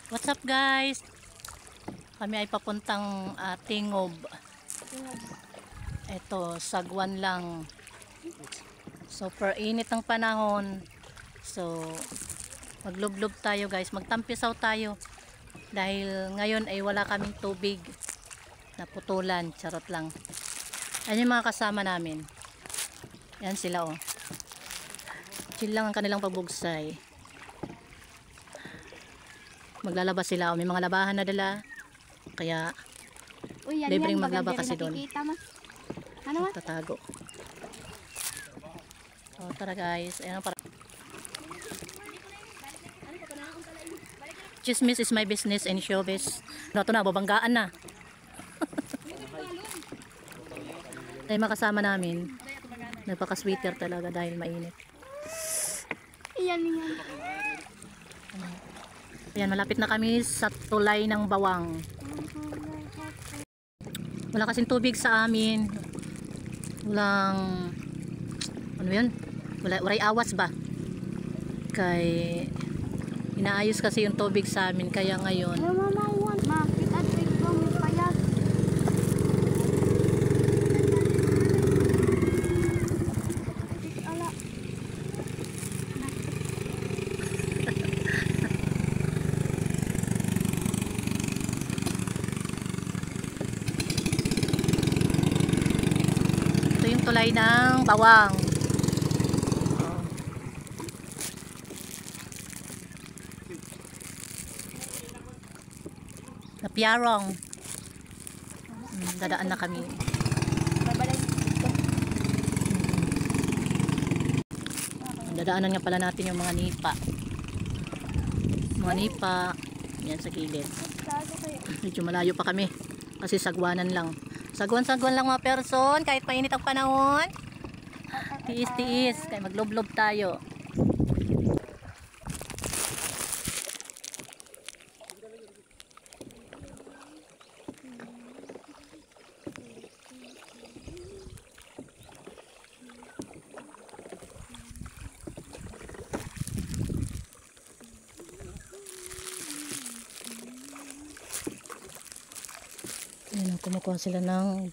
What's up guys? Kami ay papuntang Tingob. Ito, sagwan lang. Super init ng panahon. So, maglublob tayo guys. Magtampisaw tayo. Dahil ngayon ay wala kaming tubig. Naputulan. Charot lang. Ayan yung mga kasama namin. Yan sila oh. Chill lang ang kanilang pagbugsay. Maglalaba sila. May mga labahan na dala. Kaya libreng maglaba kasi doon. Ano man? Tatago. O tara guys. Ayan para. Chismis is my business and showbiz. No, ito na. Babanggaan na. Ay makasama namin. Nagpaka-sweater talaga dahil mainit. Iyan yan. Ayan, malapit na kami sa tulay ng Bawang. Wala kasing tubig sa amin. Walang ano yun? Waray awas ba? Kay inaayos kasi yung tubig sa amin kaya ngayon. Ano mama want? Makit at bigong payag. Ala. Ito yung tulay ng Bawang. Napiyarong. Dadaan na kami. Dadaanan nga pala natin yung mga nipa. Mga nipa. Yan sa gilid. Medyo malayo pa kami. Kasi sagwanan lang. Sagwan-sagwan lang mga person. Kahit painit ang panahon. Tiis-tiis. Kaya magloblob tayo. Ayan, kumukuha sila ng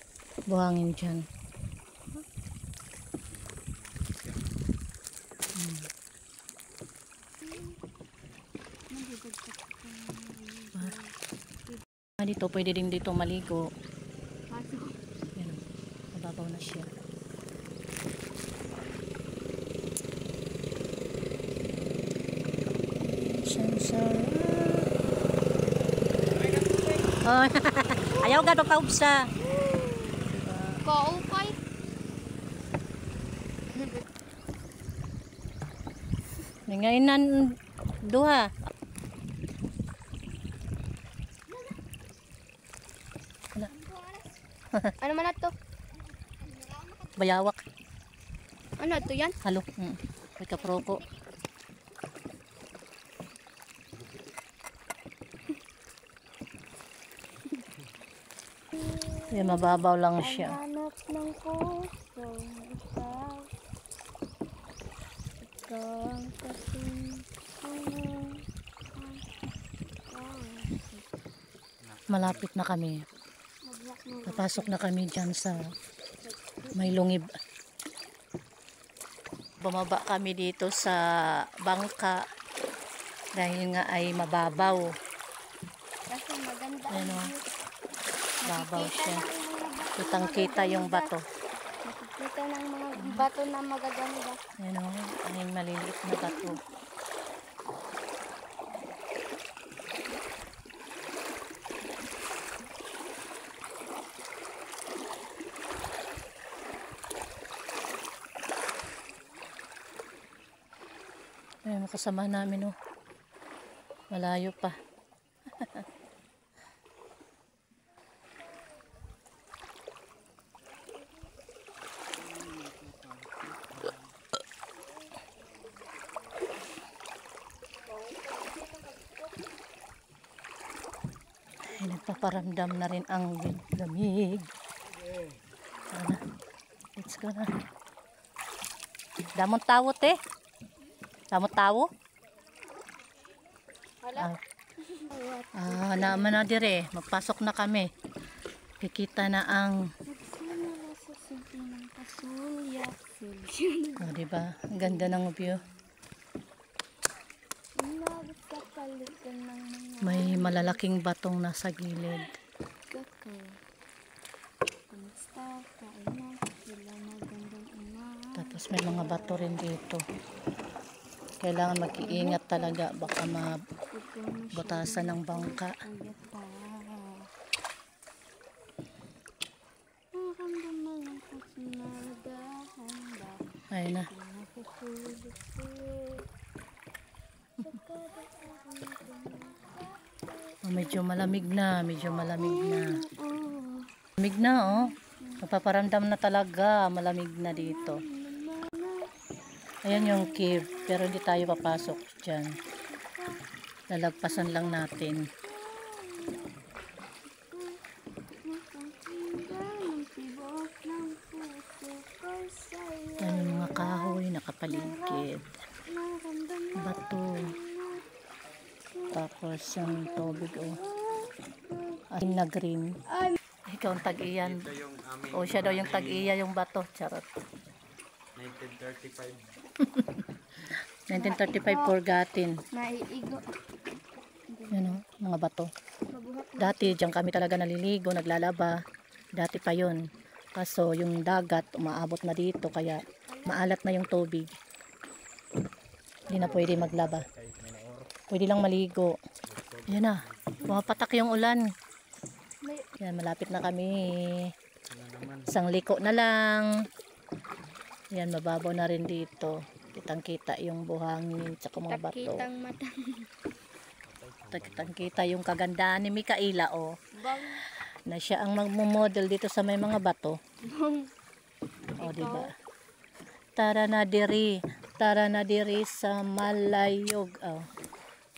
buhangin dyan. Dito, pwede din dito maligo. Ayan, mababaw na siya. Oh, ayaw ka pagpaubsa. Kaupay. Ngainan duha. Ano man ato? Bayawak. Ano ato yan? Halo. May kaproko. Kaya mababaw lang siya. Hanap ng puso ikaw. Ikaw ang kasing Malapit na kami. Papasok na kami dyan sa may lungib. Bumaba kami dito sa bangka dahil nga ay mababaw. Kasi maganda. Ayan o. Babaw siya. Kitang kita yung bato. Nakikita ng mga bato na magaganda. Ayan o. Ang maliliit na bato. Ayan, makasama namin o. Malayo pa. Ay, nagpaparamdam na rin ang lamig. Sana. Let's go na. Damon tawot eh. Damon tawo? Wala. Ah. Naman Naman na dire, magpasok na kami. Kikita na ang, Nagsimula sa simple ng kasulya. diba? Ang ganda ng view. Inabot sa palitan ng mga May malalaking batong nasa gilid. kakao. Kamusta? Kain na. Sila magandang umaga. Tapos may mga bato rin dito. Kailangan mag-iingat talaga, baka mabutasan ng bangka. Uyat pa. Naramdaman lang ko sinadahan ba? Ayun na. Nakukulit-kulit. Sa kada Medyo malamig na, medyo malamig na. oh, Malamig na, oh. Napaparamdam na talaga, malamig na dito. Ayan yung cave, pero hindi tayo papasok dyan. Lalagpasan lang natin. Yan yung mga kahoy nakapaligid. Bato. Tapos yung tubig, oh. Asin na green. Ikaw ang tag-iyan. Ito yung aming O siya daw yung tag-iya, yung bato. Charot. 1935. 1935 forgotten. Naiigo. Yan, oh, mga bato. Mabuhat na. Dati diyan kami talaga naliligo, naglalaba. Dati pa yun. Kaso yung dagat umaabot na dito kaya maalat na yung tubig. Hindi na pwede maglaba. Pwede lang maligo. Yan na. Pumapatak yung ulan. May Yan, malapit na kami. Isang liko na lang. Yan, mababaw na rin dito. Kitang-kita yung buhangin tsaka mga bato. takitang mata. Kitang-kita yung kagandahan ni Mikaela, oh. Bang. Na siya ang magmo-model dito sa may mga bato. Bang. O, diba? Tara na diri. Tara na diri sa Malayog. Oh.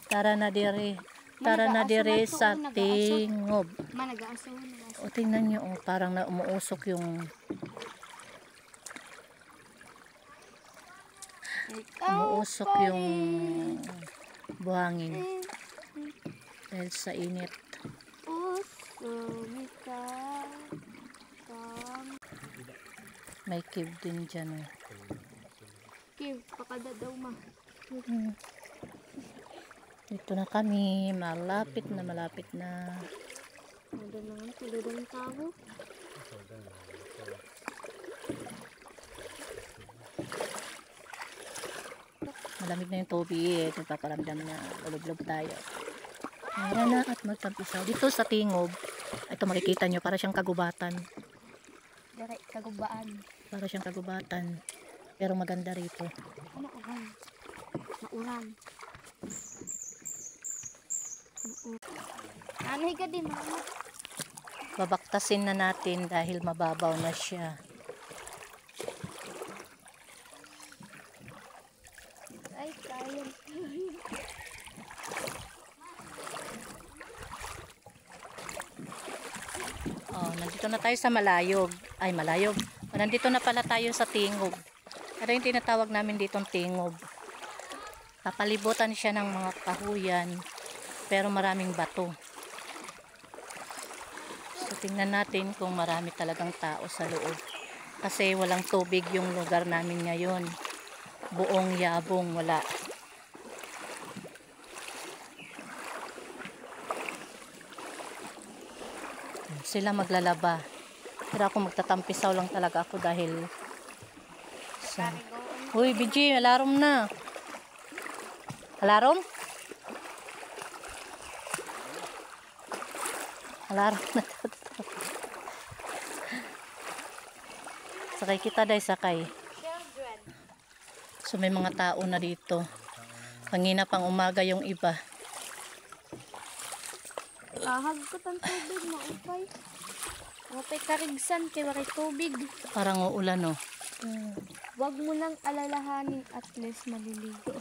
Tara na diri. Tara na diri sa Tingob. Nag-aasaw. Nag-aasaw. O, tingnan nyo, oh, parang na umuusok yung umuusok yung buhangin dahil sa init. Usumika. May cave din dyan, oh. Kim, pakada daw ma. Dito na kami, malapit na malapit na. Mada naman sila ng tao. Malamig na yung tubig, nagpaparamdam na lulublob tayo. Tara na at magtampisaw. Dito sa Tingob, ito makikita nyo, para siyang kagubatan. Dari kagubaan. Para siyang kagubatan. Pero maganda rito. Ano uran? Mauran. Anay ka din mama. Babaktasin na natin dahil mababaw na siya. Ay, kaya. Oh, nandito na tayo sa Malayog. Ay, Malayog. Nandito na pala tayo sa Tingob. Ano yung tinatawag namin ditong Tingob? Papalibutan siya ng mga kahuyan, pero maraming bato. So, tingnan natin kung marami talagang tao sa loob. Kasi walang tubig yung lugar namin ngayon. Buong yabong wala. Sila maglalaba. Pero ako magtatampisaw lang talaga ako dahil sa... Uy, BG, alarm na. Alarm? Alarm na. Sakay kita dahil sakay. Children. So may mga tao na dito. Pangina pang umaga yung iba. Ahagkot ang tubig mo, upay. Upay karigsan, kay wakay tubig. Parang uulan, oh. Huwag mo nang alalahanin, at least maliligo.